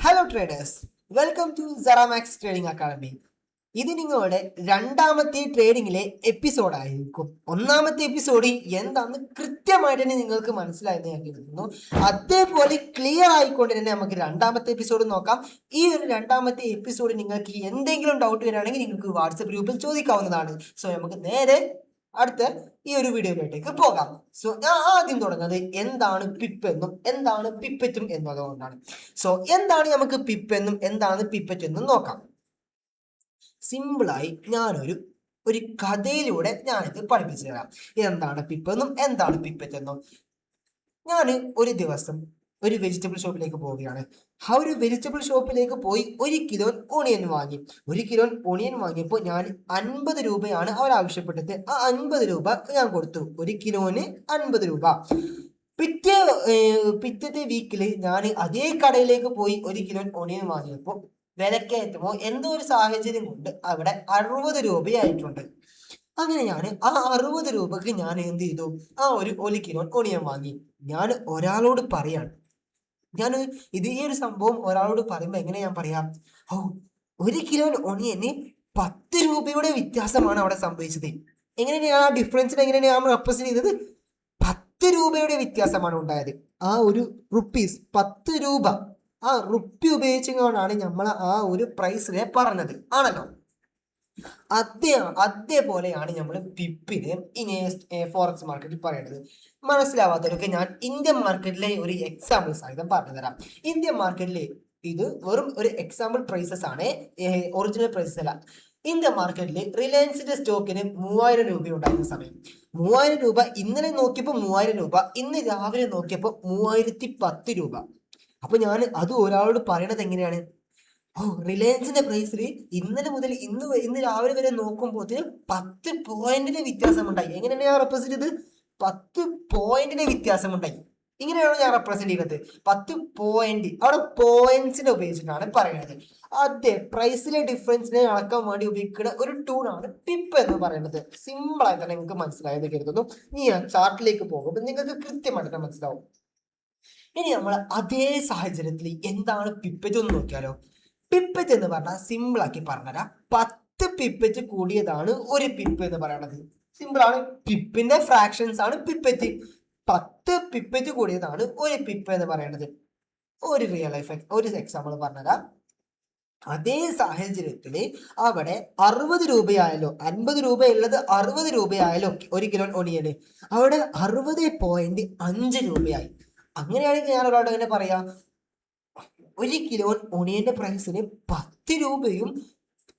Hello traders, welcome to Zaramax trading academy. ഇത് നിങ്ങളുടെ രണ്ടാമത്തെ ട്രേഡിങ്ങിലെ എപ്പിസോഡായിരിക്കും. ഒന്നാമത്തെ എപ്പിസോഡ് എന്താണെന്ന് കൃത്യമായിട്ട് തന്നെ നിങ്ങൾക്ക് മനസ്സിലായെന്ന് ഞാൻ കരുതുന്നു. അതേപോലെ ക്ലിയർ ആയിക്കൊണ്ട് തന്നെ നമുക്ക് രണ്ടാമത്തെ എപ്പിസോഡ് നോക്കാം. ഈ ഒരു രണ്ടാമത്തെ എപ്പിസോഡ് നിങ്ങൾക്ക് എന്തെങ്കിലും ഡൗട്ട് വരികയാണെങ്കിൽ നിങ്ങൾക്ക് വാട്സപ്പ് ഗ്രൂപ്പിൽ ചോദിക്കാവുന്നതാണ്. സോ നമുക്ക് നേരെ അടുത്ത ഈ ഒരു വീഡിയോയിലേക്ക് പോകാം. സോ ഞാൻ ആദ്യം തുടങ്ങുന്നത് എന്താണ് പിപ്പ് എന്നും എന്താണ് പിപ്പറ്റും എന്നതുകൊണ്ടാണ്. സോ എന്താണ് നമുക്ക് പിപ്പ് എന്നും എന്താണ് പിപ്പറ്റ് എന്നും നോക്കാം. സിമ്പിളായി ഒരു കഥയിലൂടെ ഞാനിത് പഠിപ്പിച്ചു തരാം. എന്താണ് പിപ്പ് എന്നും എന്താണ് പിപ്പറ്റ് എന്നും. ഞാൻ ഒരു ദിവസം ഒരു വെജിറ്റബിൾ ഷോപ്പിലേക്ക് പോവുകയാണ്. ആ ഒരു വെജിറ്റബിൾ ഷോപ്പിലേക്ക് പോയി 1 കിലോ ഓണിയൻ വാങ്ങി. 1 കിലോ ഓണിയൻ വാങ്ങിയപ്പോൾ ഞാൻ 50 രൂപയാണ് അവർ ആവശ്യപ്പെട്ടത്. ആ 50 രൂപ ഞാൻ കൊടുത്തു. 1 കിലോന് 50 രൂപ. പിറ്റത്തെ വീക്കിൽ ഞാൻ അതേ കടയിലേക്ക് പോയി 1 കിലോ ഓണിയൻ വാങ്ങിയപ്പോൾ വിലക്കയറ്റമോ എന്തോ ഒരു സാഹചര്യം കൊണ്ട് അവിടെ 60 രൂപയായിട്ടുണ്ട്. അങ്ങനെ ഞാൻ ആ 60 രൂപക്ക് ഞാൻ എന്ത് ചെയ്തു, ആ 1 കിലോ ഓണിയൻ വാങ്ങി. ഞാൻ ഒരാളോട് പറയാണ്, ഞാൻ ഈ ഒരു സംഭവം ഒരാളോട് പറയുമ്പോൾ എങ്ങനെ ഞാൻ പറയാം, 1 കിലോ ഓണിയന് 10 രൂപയുടെ വ്യത്യാസമാണ് അവിടെ സംഭവിച്ചത്. എങ്ങനെയാണ് ആ ഡിഫറൻസിനെ എങ്ങനെയാണ് ഞാൻ റെപ്രസെന്റ് ചെയ്തത്? 10 രൂപയുടെ വ്യത്യാസമാണ് ഉണ്ടായത്. ആ ഒരു റുപ്പീസ് 10 രൂപ, ആ റുപ്പി ഉപയോഗിച്ചുകൊണ്ടാണ് നമ്മൾ ആ ഒരു പ്രൈസിനെ പറഞ്ഞത് ആണല്ലോ. അതേപോലെയാണ് നമ്മൾ പിപ്പിനെ ഇനി ഫോറക്സ് മാർക്കറ്റിൽ പറയുന്നത്. മനസ്സിലാവാത്തവരൊക്കെ ഞാൻ ഇന്ത്യൻ മാർക്കറ്റിലെ ഒരു എക്സാമ്പിൾ സഹിതം പറഞ്ഞു തരാം. ഇന്ത്യൻ മാർക്കറ്റിലെ ഇത് വെറും ഒരു എക്സാമ്പിൾ പ്രൈസസ് ആണ്, ഒറിജിനൽ പ്രൈസസ് അല്ല. ഇന്ത്യൻ മാർക്കറ്റിൽ റിലയൻസിന്റെ സ്റ്റോക്കിന് 3000 രൂപ ഉണ്ടായിരുന്ന സമയം, 3000 രൂപ ഇന്നലെ നോക്കിയപ്പോൾ 3000 രൂപ, ഇന്ന് രാവിലെ നോക്കിയപ്പോൾ 3010 രൂപ. അപ്പൊ ഞാൻ അത് ഒരാളോട് പറയണത് എങ്ങനെയാണ്, റിലയൻസിന്റെ പ്രൈസിൽ ഇന്നലെ മുതൽ ഇന്ന് രാവിലെ വരെ നോക്കുമ്പോൾ 10 പോയിന്റിന്റെ വ്യത്യാസമുണ്ടായി. എങ്ങനെയാണ് ഞാൻ റെപ്രസെന്റ് ചെയ്തത്? 10 പോയിന്റിന്റെ വ്യത്യാസമുണ്ടായി. ഇങ്ങനെയാണോ ഞാൻ റെപ്രസെന്റ് ചെയ്യുന്നത്? 10 പോയിന്റ്, അവിടെ പോയിന്റ്സിനെ ഉപയോഗിച്ചിട്ടാണ് പറയുന്നത്. അതെ, പ്രൈസിലെ ഡിഫറൻസിനെ അളക്കാൻ വേണ്ടി ഉപയോഗിക്കുന്ന ഒരു ടൂളാണ് പിപ്പ് എന്ന് പറയുന്നത്. സിമ്പിൾ ആയി തന്നെ നിങ്ങൾക്ക് മനസ്സിലായെന്ന് കരുതുന്നു. ഇനി ഞാൻ ചാർട്ടിലേക്ക് പോകുമ്പോൾ നിങ്ങൾക്ക് കൃത്യമായിട്ട് മനസ്സിലാവും. ഇനി നമ്മൾ അതേ സാഹചര്യത്തിൽ എന്താണ് പിപ്പറ്റ് എന്ന് നോക്കിയാലോ. പിപ്പറ്റ് എന്ന് പറഞ്ഞാൽ സിമ്പിൾ ആക്കി പറഞ്ഞുതരാം. 10 പിപ്പറ്റ് കൂടിയതാണ് ഒരു പിപ്പ് എന്ന് പറയുന്നത്. സിമ്പിൾ ആണ്. പിപ്പിന്റെ ഫ്രാക്ഷൻസ് ആണ് പിപ്പറ്റ്. 10 പിപ്പറ്റ് കൂടിയതാണ് ഒരു പിപ്പ് എന്ന് പറയുന്നത്. ഒരു റിയൽ ലൈഫ് ഒരു എക്സാമ്പിൾ പറഞ്ഞുതരാം. അതേ സാഹചര്യത്തിൽ അവിടെ 60 രൂപയായാലോ, 50 രൂപയുള്ളത് 60 രൂപയായാലോ 1 കിലോ ഓണിയന്, അവിടെ 60.5 രൂപയായി. അങ്ങനെയാണെങ്കിൽ ഞാൻ ഒരാളോട് എങ്ങനെ പറയാം, 1 കിലോ ഓണിയന്റെ പ്രൈസിന് 10 രൂപയും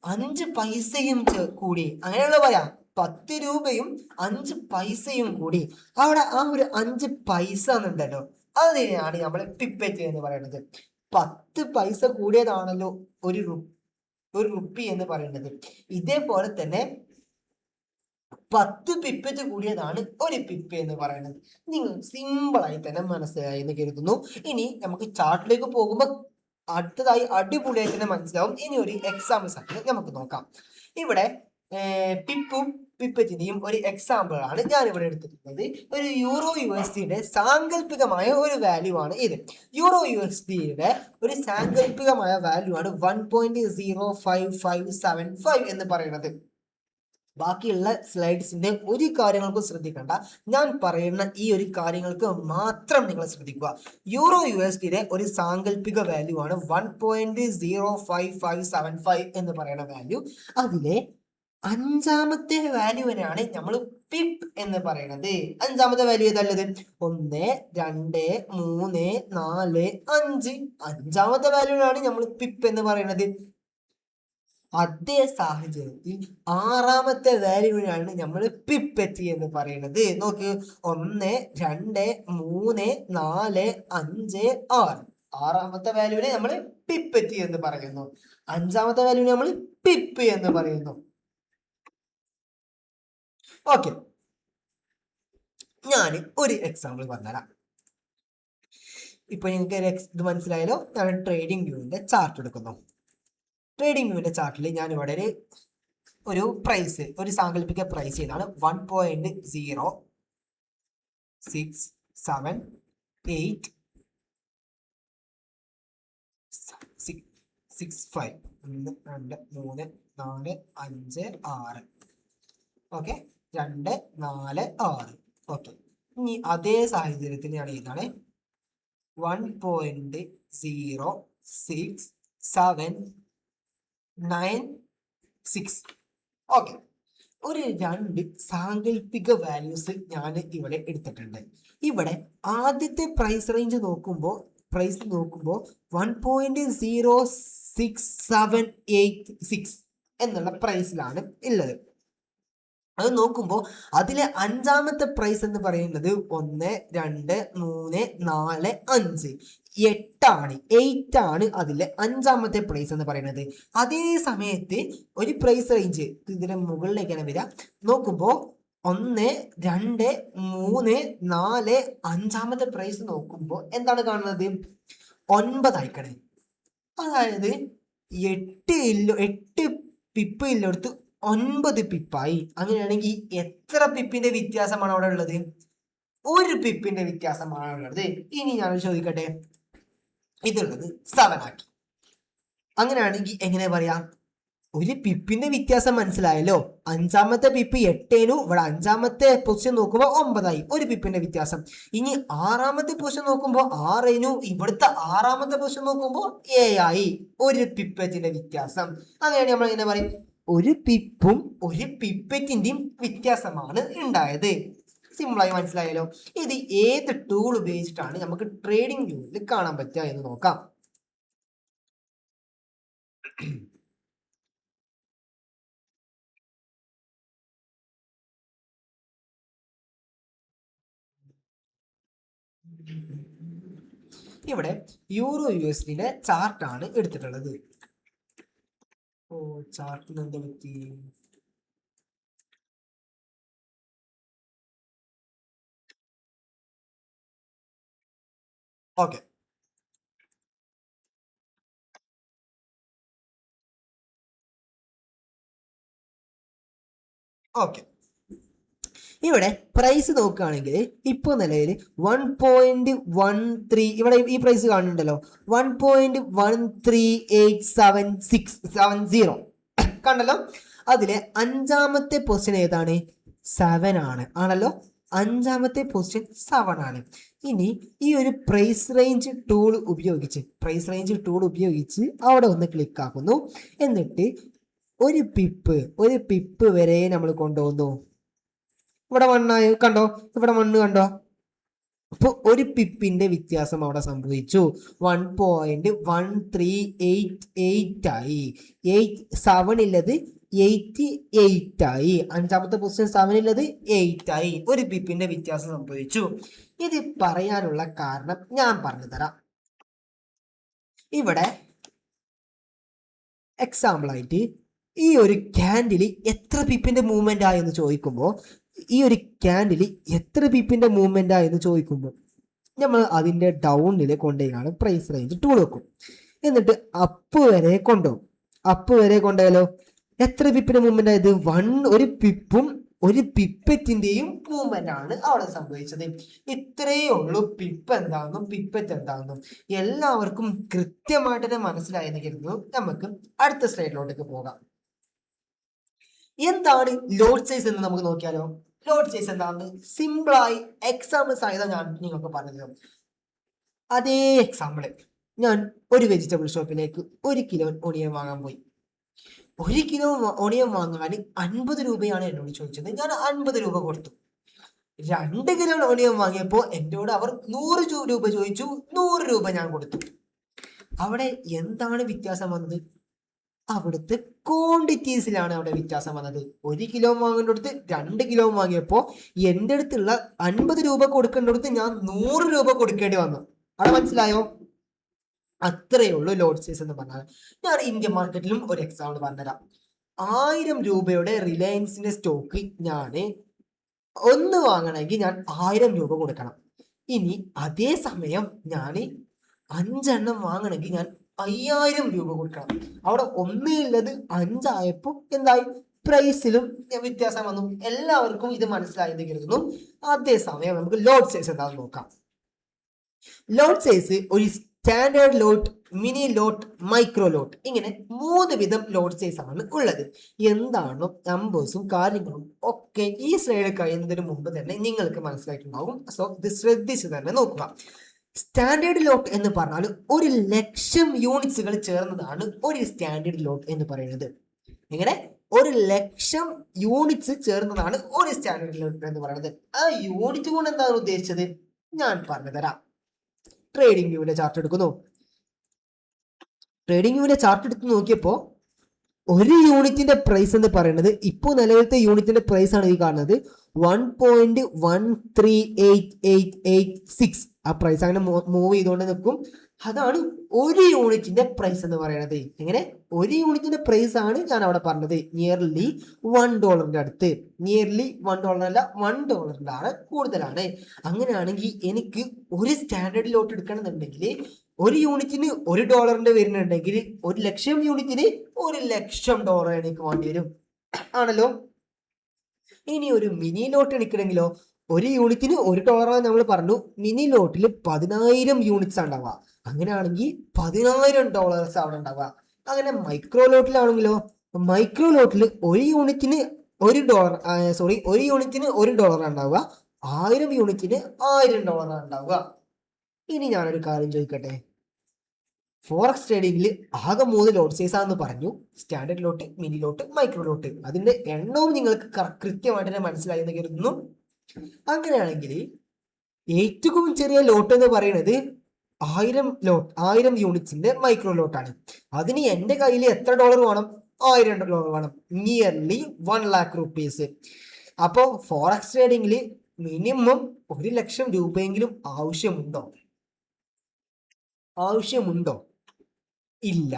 5 പൈസയും കൂടി. അങ്ങനെയുള്ള പറയാം, 10 രൂപയും 5 പൈസയും കൂടി. അവിടെ ആ ഒരു 5 പൈസ എന്നുണ്ടല്ലോ, അതിനെയാണ് നമ്മൾ പിപ്പറ്റ് എന്ന് പറയുന്നത്. 10 പൈസ കൂടിയതാണല്ലോ ഒരു റുപ്പി എന്ന് പറയുന്നത്. ഇതേപോലെ തന്നെ 10 പിപ്പറ്റ് കൂടിയതാണ് ഒരു പിപ്പ് എന്ന് പറയുന്നത്. നിങ്ങൾ സിമ്പിളായി തന്നെ മനസ്സിലായി എന്ന് കരുതുന്നു. ഇനി നമുക്ക് ചാർട്ടിലേക്ക് പോകുമ്പോൾ അടുത്തതായി അടിപൊളിയായി തന്നെ മനസ്സിലാവും. ഇനി ഒരു എക്സാമ്പിൾ ആയിട്ട് നമുക്ക് നോക്കാം. ഇവിടെ പിപ്പും പിപ്പറ്റിന്റെയും ഒരു എക്സാമ്പിൾ ആണ് ഞാൻ ഇവിടെ എടുത്തിട്ടുള്ളത്. ഒരു യൂറോ USDയുടെ സാങ്കല്പികമായ ഒരു വാല്യൂ ആണ് ഇത്. യൂറോ USDയുടെ ഒരു സാങ്കല്പികമായ വാല്യൂ ആണ് 1.05575 എന്ന് പറയുന്നത്. ബാക്കിയുള്ള സ്ലൈഡ്സിന്റെ ഒരു കാര്യങ്ങൾക്കും ശ്രദ്ധിക്കണ്ട, ഞാൻ പറയുന്ന ഈ ഒരു കാര്യങ്ങൾക്ക് മാത്രം നിങ്ങൾ ശ്രദ്ധിക്കുക. യൂറോ USDയുടെ ഒരു സാങ്കല്പിക വാല്യൂ ആണ് 1.05575 എന്ന് പറയുന്ന വാല്യൂ. അതിലെ 5ാമത്തെ വാല്യൂവിനാണ് നമ്മൾ പിപ്പ് എന്ന് പറയുന്നത്. 5ാമത്തെ വാല്യൂ ഏതല്ലത്? 1, 2, 3, 4, 5. 5ാമത്തെ വാല്യൂവിനാണ് നമ്മൾ പിപ്പ് എന്ന് പറയുന്നത്. അതേ സാഹചര്യത്തിൽ 6ാമത്തെ വാല്യൂവിനാണ് നമ്മൾ പിപ്പറ്റ് എന്ന് പറയുന്നത്. നോക്ക്, 1, 2, 3, 4, 5, 6. 6ാമത്തെ വാല്യൂവിനെ നമ്മൾ പിപ്പറ്റ് എന്ന് പറയുന്നു. 5ാമത്തെ വാല്യൂവിനെ നമ്മൾ പിപ്പ് എന്ന് പറയുന്നു. ഓക്കെ, ഞാൻ ഒരു എക്സാമ്പിൾ പറഞ്ഞുതരാം. ഇപ്പൊ നിങ്ങൾക്ക് ഇത് മനസ്സിലായാലോ. ഞാൻ ട്രേഡിംഗ് വ്യൂവിന്റെ ചാർട്ട് എടുക്കുന്നു. ട്രേഡിംഗ് വ്യൂവിന്റെ ചാർട്ടിൽ ഞാൻ ഇവിടെ ഒരു പ്രൈസ്, ഒരു സാങ്കല്പിക പ്രൈസ് ചെയ്താണ് 1.06787 65. 1 2 3 4 5 6. ഓക്കെ, 2 4 6. ഓക്കെ, ഇനി അതേ സാഹചര്യത്തിൽ ഞാൻ എഴുതാണ് 1.0676. ഓക്കെ, ഒരു രണ്ട് സാങ്കല്പിക വാല്യൂസ് ഞാൻ ഇവിടെ എടുത്തിട്ടുണ്ട്. ഇവിടെ ആദ്യത്തെ പ്രൈസ് റേഞ്ച് നോക്കുമ്പോൾ 1.06786 എന്നുള്ള പ്രൈസിലാണ് ഉള്ളത്. അത് നോക്കുമ്പോൾ അതിലെ അഞ്ചാമത്തെ പ്രൈസ് എന്ന് പറയുന്നത് 1 2 3 4 5 8 ആണ് അതിലെ അഞ്ചാമത്തെ പ്രൈസ് എന്ന് പറയുന്നത്. അതേ സമയത്ത് ഒരു പ്രൈസ് റേഞ്ച് ഇതിന്റെ മുകളിലേക്കാണ് വരിക. നോക്കുമ്പോൾ 1 2 3 4 അഞ്ചാമത്തെ പ്രൈസ് നോക്കുമ്പോൾ എന്താണ് കാണുന്നത്? 9 ആയിക്കണേ. അതായത് 8 പിപ്പ് ഇല്ലെടുത്ത് 9 പിപ്പായി. അങ്ങനെയാണെങ്കിൽ എത്ര പിപ്പിന്റെ വ്യത്യാസമാണ് അവിടെ ഉള്ളത്? 1 പിപ്പിന്റെ വ്യത്യാസമാണ് ഉള്ളത്. ഇനി ഞാൻ ചോദിക്കട്ടെ, ഇതുള്ളത് 7 ആക്കി. അങ്ങനെയാണെങ്കിൽ എങ്ങനെ പറയാം? 1 പിപ്പിന്റെ വ്യത്യാസം മനസ്സിലായല്ലോ. അഞ്ചാമത്തെ പിപ്പ് 8 ഇവിടെ അഞ്ചാമത്തെ പൊസിഷൻ നോക്കുമ്പോൾ 9 ആയി, 1 പിപ്പിന്റെ വ്യത്യാസം. ഇനി ആറാമത്തെ പൊസിഷൻ നോക്കുമ്പോൾ 6 ഇവിടുത്തെ ആറാമത്തെ പൊസിഷൻ നോക്കുമ്പോൾ 7 ആയി, 1 പിപ്പറ്റിന്റെ വ്യത്യാസം. അങ്ങനെയാണെങ്കിൽ നമ്മൾ എങ്ങനെ പറയും? 1 പിപ്പും 1 പിപ്പറ്റിന്റെയും വ്യത്യാസമാണ് ഉണ്ടായത്. സിമ്പിളായി മനസ്സിലായല്ലോ. ഇത് ഏത് ടൂൾ ഉപയോഗിച്ചിട്ടാണ് നമുക്ക് ട്രേഡിംഗ് വ്യൂവിൽ കാണാൻ പറ്റുക എന്ന് നോക്കാം. ഇവിടെ യൂറോ USDയുടെ ചാർട്ടാണ് എടുത്തിട്ടുള്ളത്. ഓ, ചാർട്ടിന് എന്താ പറ്റി? Okay, okay. ഇവിടെ പ്രൈസ് നോക്കുകയാണെങ്കിൽ ഇപ്പോൾ നിലയിൽ 1.13, ഇവിടെ ഈ പ്രൈസ് കാണുന്നുണ്ടല്ലോ, 1.138770 കണ്ടല്ലോ. അതിലെ അഞ്ചാമത്തെ പൊസിഷൻ ഏതാണ്? 7 ആണല്ലോ. അഞ്ചാമത്തെ പൊസിഷൻ 7 ആണ്. ഇനി ഈ ഒരു പ്രൈസ് റേഞ്ച് ടൂൾ ഉപയോഗിച്ച് അവിടെ ഒന്ന് ക്ലിക്ക് ആക്കുന്നു. എന്നിട്ട് ഒരു പിപ്പ് വരെ നമ്മൾ കൊണ്ടുപോകുന്നു. ഇവിടെ 1 കണ്ടോ, ഇവിടെ 1 കണ്ടോ. അപ്പോൾ 1 പിപ്പിന്റെ വ്യത്യാസം അവിടെ സംഭവിച്ചു. 1.1388 ആയി. 7 ഉള്ളത് 88 ആയി. അഞ്ചാമത്തെ പൊസിഷൻ 7 ഉള്ളത് 8 ആയി. 1 പിപ്പിന്റെ വ്യത്യാസം സംഭവിച്ചു. ഇത് പറയാനുള്ള കാരണം ഞാൻ പറഞ്ഞു തരാം. ഇവിടെ എക്സാമ്പിൾ ആയിട്ട് ഈ ഒരു ക്യാൻഡിൽ എത്ര പിപ്പിന്റെ മൂവ്മെന്റ് ആയെന്ന് ചോദിക്കുമ്പോൾ നമ്മൾ അതിന്റെ ഡൗണിൽ കൊണ്ടുപോയാണ് പ്രൈസ് റേഞ്ച് ടൂൾ വെക്കും. എന്നിട്ട് അപ്പ് വരെ കൊണ്ടുപോയാലോ എത്ര പിപ്പിന്റെ മൂവ്മെന്റ് ആയത്? 1 പിപ്പും 1 പിപ്പറ്റിന്റെയും മൂവ്മെന്റ് ആണ് അവിടെ സംഭവിച്ചത്. ഇത്രയേ ഉള്ളൂ പിപ്പ് എന്താണെന്നും പിപ്പറ്റ് എന്താണെന്നും എല്ലാവർക്കും കൃത്യമായിട്ട് തന്നെ മനസ്സിലായെന്ന് കരുതുന്നു. നമുക്ക് അടുത്ത സ്ലൈഡിലോട്ടേക്ക് പോകാം. എന്താണ് ലോഡ് സൈസ് എന്ന് നമുക്ക് നോക്കിയാലോ. ലോഡ് സൈസ് എന്താണ്? സിമ്പിളായി എക്സാമ്പിൾ സഹിതം ഞാൻ നിങ്ങൾക്ക് പറഞ്ഞത്. അതേ എക്സാമ്പിള്, ഞാൻ ഒരു വെജിറ്റബിൾ ഷോപ്പിലേക്ക് 1 കിലോ ഒണിയൻ വാങ്ങാൻ പോയി. 1 കിലോ ഒണിയൻ വാങ്ങാൻ 50 രൂപയാണ് എന്നോട് ചോദിച്ചത്. ഞാൻ 50 രൂപ കൊടുത്തു. 2 കിലോ ഒണിയൻ വാങ്ങിയപ്പോൾ എന്നോട് അവർ 100 രൂപ ചോദിച്ചു. 100 രൂപ ഞാൻ കൊടുത്തു. അവിടെ എന്താണ് വ്യത്യാസം വന്നത്? അവിടുത്തെ ക്വാണ്ടിറ്റീസിലാണ് അവിടെ വ്യത്യാസം വന്നത്. 1 കിലോ വാങ്ങേണ്ടടുത്ത് 2 കിലോ വാങ്ങിയപ്പോൾ എൻ്റെ അടുത്തുള്ള 50 രൂപ കൊടുക്കേണ്ടടുത്ത് ഞാൻ 100 രൂപ കൊടുക്കേണ്ടി വന്നു. അവിടെ മനസ്സിലായോ? അത്രയേ ഉള്ളൂ ലോഡ് സൈസ് എന്ന് പറഞ്ഞാൽ. ഞാൻ ഇന്ത്യൻ മാർക്കറ്റിലും ഒരു എക്സാമ്പിൾ പറഞ്ഞുതരാം. 1000 രൂപയുടെ റിലയൻസിന്റെ സ്റ്റോക്ക് ഞാൻ ഒന്ന് വാങ്ങണമെങ്കിൽ ഞാൻ 1000 രൂപ കൊടുക്കണം. ഇനി അതേ സമയം ഞാൻ 5 എണ്ണം വാങ്ങണമെങ്കിൽ ഞാൻ 5000 രൂപ കൊടുക്കണം. അവിടെ 1 ഉള്ളത് 5 ആയപ്പോൾ എന്തായി? പ്രൈസിലും വ്യത്യാസം വന്നു. എല്ലാവർക്കും ഇത് മനസ്സിലായെന്ന് കരുതുന്നു. അതേസമയം നമുക്ക് ലോഡ് സൈസ് എന്താണെന്ന് നോക്കാം. ലോഡ് സൈസ് ഒരു സ്റ്റാൻഡേർഡ് ലോട്ട്, മിനി ലോട്ട്, മൈക്രോ ലോട്ട്, ഇങ്ങനെ 3 വിധം ലോട്ട് സൈസ് ആണ് ഉള്ളത്. എന്താണ് നമ്പേഴ്സും കാര്യങ്ങളും ഒക്കെ ഈ സ്ലൈഡ് കഴിയുന്നതിന് മുമ്പ് തന്നെ നിങ്ങൾക്ക് മനസ്സിലായിട്ടുണ്ടാകും. സോ ഇത് ശ്രദ്ധിച്ച് തന്നെ നോക്കുക. സ്റ്റാൻഡേർഡ് ലോട്ട് എന്ന് പറഞ്ഞാൽ 1,00,000 യൂണിറ്റ്സുകൾ ചേർന്നതാണ് ഒരു സ്റ്റാൻഡേർഡ് ലോട്ട് എന്ന് പറയുന്നത്. എങ്ങനെ 1,00,000 യൂണിറ്റ്സ് ചേർന്നതാണ് ഒരു സ്റ്റാൻഡേർഡ് ലോട്ട് എന്ന് പറയുന്നത്. ആ യൂണിറ്റ് കൊണ്ട് എന്താണ് ഉദ്ദേശിച്ചത് ഞാൻ പറഞ്ഞു തരാം. ട്രേഡിംഗ് വ്യൂവിന്റെ ചാർട്ട് എടുക്കുന്നു. ട്രേഡിംഗ് വ്യൂവിന്റെ ചാർട്ട് എടുത്ത് നോക്കിയപ്പോൾ ഒരു യൂണിറ്റിന്റെ പ്രൈസ് എന്ന് പറയുന്നത് ഇപ്പോൾ നിലവിലത്തെ യൂണിറ്റിന്റെ പ്രൈസ് ആണ് ഈ കാണുന്നത് 1.138886. ആ പ്രൈസ് അങ്ങനെ മൂവ് ചെയ്തുകൊണ്ട് നിൽക്കും. അതാണ് ഒരു യൂണിറ്റിന്റെ പ്രൈസ് എന്ന് പറയുന്നത്. എങ്ങനെ ഒരു യൂണിറ്റിന്റെ പ്രൈസ് ആണ് ഞാൻ അവിടെ പറഞ്ഞത്. നിയർലി $1 അടുത്ത്, നിയർലി $1 അല്ല, $1 കൂടുതലാണ്. അങ്ങനെയാണെങ്കിൽ എനിക്ക് ഒരു സ്റ്റാൻഡേർഡ് ലോട്ട് എടുക്കണമെന്നുണ്ടെങ്കിൽ ഒരു യൂണിറ്റിന് $1 വരുന്നുണ്ടെങ്കിൽ 1,00,000 യൂണിറ്റിന് $1,00,000 എനിക്ക് വേണ്ടി വരും ആണല്ലോ. ഇനി ഒരു മിനി ലോട്ട് എടുക്കണമെങ്കിലോ ഒരു യൂണിറ്റിന് $1 നമ്മൾ പറഞ്ഞു. മിനി ലോട്ടിൽ 10,000 യൂണിറ്റ്സ് ഉണ്ടാവുക. അങ്ങനെയാണെങ്കിൽ $10,000 അവിടെ ഉണ്ടാവുക. അങ്ങനെ മൈക്രോ ലോട്ടിലാണെങ്കിലോ മൈക്രോ ലോട്ടിൽ ഒരു യൂണിറ്റിന് $1 ഉണ്ടാവുക. 1000 യൂണിറ്റിന് $1,000 ഉണ്ടാവുക. ഇനി ഞാനൊരു കാര്യം ചോദിക്കട്ടെ. ഫോറക്സ് ട്രേഡിംഗിൽ ആകെ 3 ലോട്ട് സൈസ് ആണെന്ന് പറഞ്ഞു. സ്റ്റാൻഡേർഡ് ലോട്ട്, മിനി ലോട്ട്, മൈക്രോ ലോട്ട്. അതിന്റെ എണ്ണവും നിങ്ങൾക്ക് കൃത്യമായിട്ട് തന്നെ മനസ്സിലായി എന്ന് കരുതുന്നു. അങ്ങനെയാണെങ്കിൽ ഏറ്റവും ചെറിയ ലോട്ട് എന്ന് പറയുന്നത് 1000 യൂണിറ്റ്സിന്റെ മൈക്രോ ലോട്ടാണ്. അതിന് എന്റെ കയ്യിൽ എത്ര ഡോളർ വേണം? $1,000 വേണം. Nearly 1,00,000 rupees. അപ്പോൾ ഫോറക്സ് ട്രേഡിംഗിൽ മിനിമം 1,00,000 രൂപയെങ്കിലും ആവശ്യമുണ്ടോ? ഇല്ല.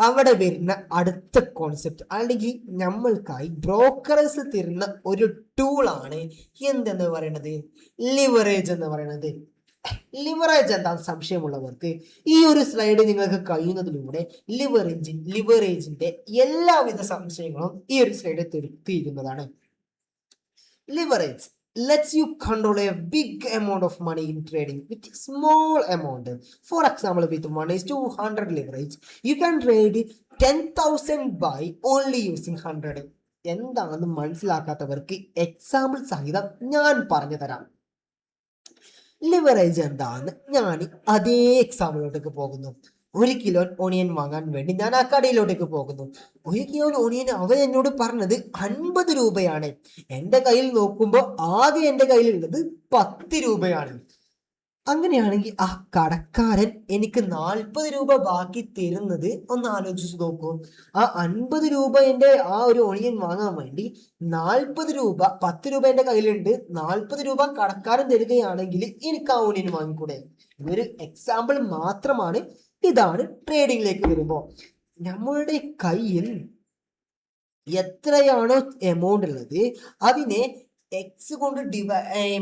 അവിടെ വരുന്ന അടുത്ത കോൺസെപ്റ്റ് അല്ലെങ്കിൽ നമ്മൾക്കായി ബ്രോക്കറേഴ്സ് തരുന്ന ഒരു ടൂളാണ് എന്തെന്ന് പറയുന്നത്, ലിവറേജ് എന്ന് പറയുന്നത്. ലിവറേജ് എന്താ സംശയമുള്ളവർക്ക് ഈ ഒരു സ്ലൈഡ് നിങ്ങൾക്ക് കഴിയുന്നതിലൂടെ ലിവറേജിന്റെ എല്ലാവിധ സംശയങ്ങളും ഈ ഒരു സ്ലൈഡ് തീരുന്നതാണ്. Leverage lets you control a big amount of money in trading with a small amount. For example, with 1:100 leverage, you can trade 10,000 by only using 100. എന്താണെന്ന് മനസ്സിലാക്കാത്തവർക്ക് എക്സാമ്പിൾ സഹിതം ഞാൻ പറഞ്ഞു തരാം. ലിവറേജ് എന്താണെന്ന് ഞാൻ അതേ എക്സാമ്പിളിലോട്ടേക്ക് പോകുന്നു. 1 കിലോ ഓണിയൻ വാങ്ങാൻ വേണ്ടി ഞാൻ ആ കടയിലോട്ടേക്ക് പോകുന്നു. 1 കിലോ ഓണിയൻ അവൻ എന്നോട് പറഞ്ഞത് 50 രൂപയാണ്. എൻ്റെ കയ്യിൽ നോക്കുമ്പോൾ ആകെ എൻ്റെ കയ്യിലുള്ളത് 10 രൂപയാണ്. അങ്ങനെയാണെങ്കിൽ ആ കടക്കാരൻ എനിക്ക് 40 രൂപ ബാക്കി തരുന്നത് ഒന്ന് ആലോചിച്ച് നോക്കൂ. ആ 50 രൂപ എൻ്റെ ആ ഒരു ഓണിയൻ വാങ്ങാൻ വേണ്ടി 40 രൂപ, 10 രൂപ എൻ്റെ കയ്യിലുണ്ട്, 40 രൂപ കടക്കാരൻ തരികയാണെങ്കിൽ എനിക്ക് ആ ഓണിയൻ വാങ്ങിക്കൂടെ? ഇതൊരു എക്സാമ്പിൾ മാത്രമാണ്. ഇതാണ് ട്രേഡിംഗിലേക്ക് വരുമ്പോൾ നമ്മളുടെ കയ്യിൽ എത്രയാണോ എമൗണ്ട് ഉള്ളത് അതിനെ എക്സ് കൊണ്ട്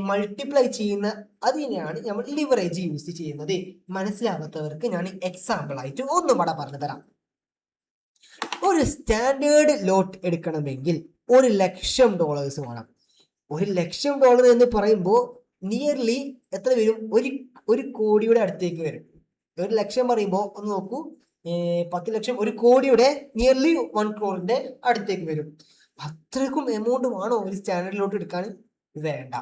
മൾട്ടിപ്ലൈ ചെയ്യുന്ന അതിനെയാണ് നമ്മൾ ലിവറേജ് യൂസ് ചെയ്യുന്നത്. മനസ്സിലാകാത്തവർക്ക് ഞാൻ എക്സാമ്പിൾ ആയിട്ട് ഒന്നും കൂടെ പറഞ്ഞു തരാം. ഒരു സ്റ്റാൻഡേർഡ് ലോട്ട് എടുക്കണമെങ്കിൽ $1,00,000 വേണം. $1,00,000 എന്ന് പറയുമ്പോൾ നിയർലി എത്ര വരും? ഒരു കോടിയുടെ അടുത്തേക്ക് വരും. 1,00,000 പറയുമ്പോൾ ഒന്ന് നോക്കൂ, 10 ലക്ഷം, 1 കോടിയുടെ നിയർലി 1 crore അടുത്തേക്ക് വരും. അത്രയ്ക്കും എമൗണ്ട് വേണോ ഒരു സ്റ്റാൻഡേർഡ് ലോട്ട് എടുക്കാൻ? വേണ്ട.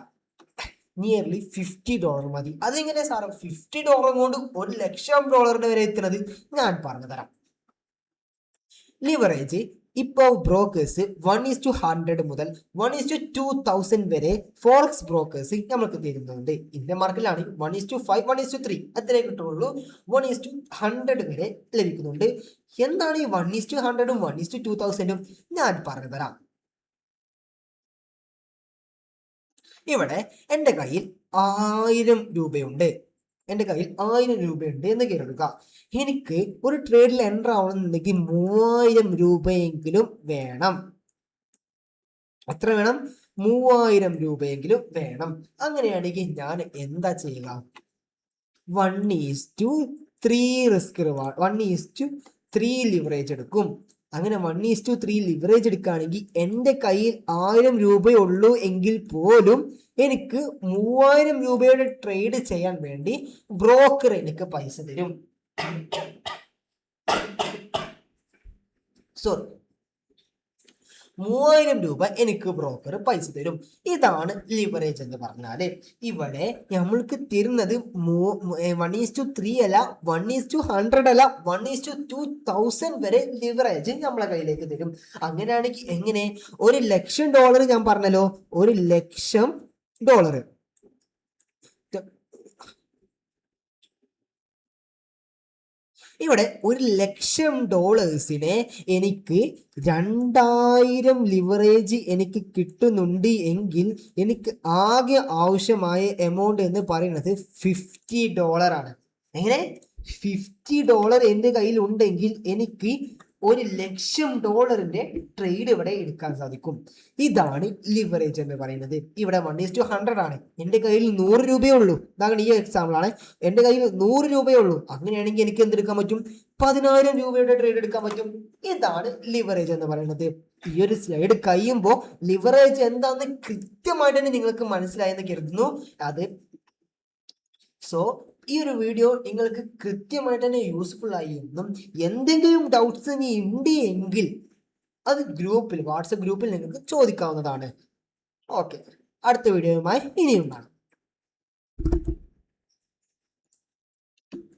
നിയർലി $50 മതി. അതെങ്ങനെ സാറേ $50 കൊണ്ട് $1,00,000 വരെ എത്തുന്നത്? ഞാൻ പറഞ്ഞു തരാം. ലിവറേജ് ഇപ്പോൾ ബ്രോക്കേഴ്സ് 1:100 മുതൽ 1:2000 വരെ ഫോറക്സ് ബ്രോക്കേഴ്സ് നമുക്ക് തരുന്നുണ്ട്. ഇന്ത്യൻ മാർക്കറ്റിലാണ് 1:5, 1:3 അത്രേ കിട്ടുള്ളൂ. 1:100 വരെ ലഭിക്കുന്നുണ്ട്. എന്താണ് ഈ 1:100ഉം 1:2000ഉം? ഞാൻ പറഞ്ഞു തരാം. ഇവിടെ എൻ്റെ കയ്യിൽ 1000 രൂപയുണ്ട്. എൻ്റെ കയ്യിൽ 1000 രൂപയുണ്ട് എന്ന് കരുതുക. എനിക്ക് ഒരു ട്രേഡിൽ എൻ്റർ ആവണമെന്നുണ്ടെങ്കിൽ 3000 രൂപയെങ്കിലും വേണം. എത്ര വേണം? 3000 രൂപയെങ്കിലും വേണം. അങ്ങനെയാണെങ്കിൽ ഞാൻ എന്താ ചെയ്യുക? 1:3 റിസ്ക് റിവാർഡ്, 1:3 ലിവറേജ് എടുക്കും. അങ്ങനെ 1:3 ലിവറേജ് എടുക്കുകയാണെങ്കിൽ എൻ്റെ കയ്യിൽ 1000 രൂപയുള്ളൂ എങ്കിൽ പോലും എനിക്ക് 3000 രൂപയുടെ ട്രേഡ് ചെയ്യാൻ വേണ്ടി ബ്രോക്കർ എനിക്ക് പൈസ തരും. സോറി, 3000 രൂപ എനിക്ക് ബ്രോക്കർ പൈസ തരും. ഇതാണ് ലിവറേജ് എന്ന് പറഞ്ഞാല്. ഇവിടെ നമ്മൾക്ക് തരുന്നത് 1:3 അല്ല, 1:100 അല്ല, 1:2000 വരെ ലിവറേജ് നമ്മളെ കയ്യിലേക്ക് തരും. അങ്ങനെയാണെങ്കിൽ എങ്ങനെ? $1,00,000 ഞാൻ പറഞ്ഞല്ലോ, $1,00,000 ഇവിടെ $1,00,000 എനിക്ക് 2000 ലിവറേജ് എനിക്ക് കിട്ടുന്നുണ്ട് എങ്കിൽ എനിക്ക് ആകെ ആവശ്യമായ എമൗണ്ട് എന്ന് പറയുന്നത് $50 ആണ്. എങ്ങനെ? $50 എൻ്റെ കയ്യിൽ ഉണ്ടെങ്കിൽ എനിക്ക് $1,00,000 ട്രേഡ് ഇവിടെ എടുക്കാൻ സാധിക്കും. ഇതാണ് ലിവറേജ് എന്ന് പറയുന്നത്. ഇവിടെ 1:100 ആണ്, എൻ്റെ കയ്യിൽ 100 രൂപയേ ഉള്ളൂ. ഇതാണ് ഈ എക്സാമ്പിൾ ആണ്. എൻ്റെ കയ്യിൽ 100 രൂപയേ ഉള്ളൂ. അങ്ങനെയാണെങ്കിൽ എനിക്ക് എന്തെടുക്കാൻ പറ്റും? 10,000 രൂപയുടെ ട്രേഡ് എടുക്കാൻ പറ്റും. ഇതാണ് ലിവറേജ് എന്ന് പറയുന്നത്. ഈ ഒരു സ്ലൈഡ് കഴിയുമ്പോൾ ലിവറേജ് എന്താണെന്ന് കൃത്യമായിട്ട് തന്നെ നിങ്ങൾക്ക് മനസ്സിലായെന്ന് കരുതുന്നു. ഈ ഒരു വീഡിയോ നിങ്ങൾക്ക് കൃത്യമായിട്ട് തന്നെ യൂസ്ഫുൾ ആയി എന്നും എന്തെങ്കിലും ഡൗട്ട്സ് ഇനി ഉണ്ട് എങ്കിൽ അത് വാട്സപ്പ് ഗ്രൂപ്പിൽ നിങ്ങൾക്ക് ചോദിക്കാവുന്നതാണ്. ഓക്കെ, അടുത്ത വീഡിയോയുമായി ഇനിയും കാണാം.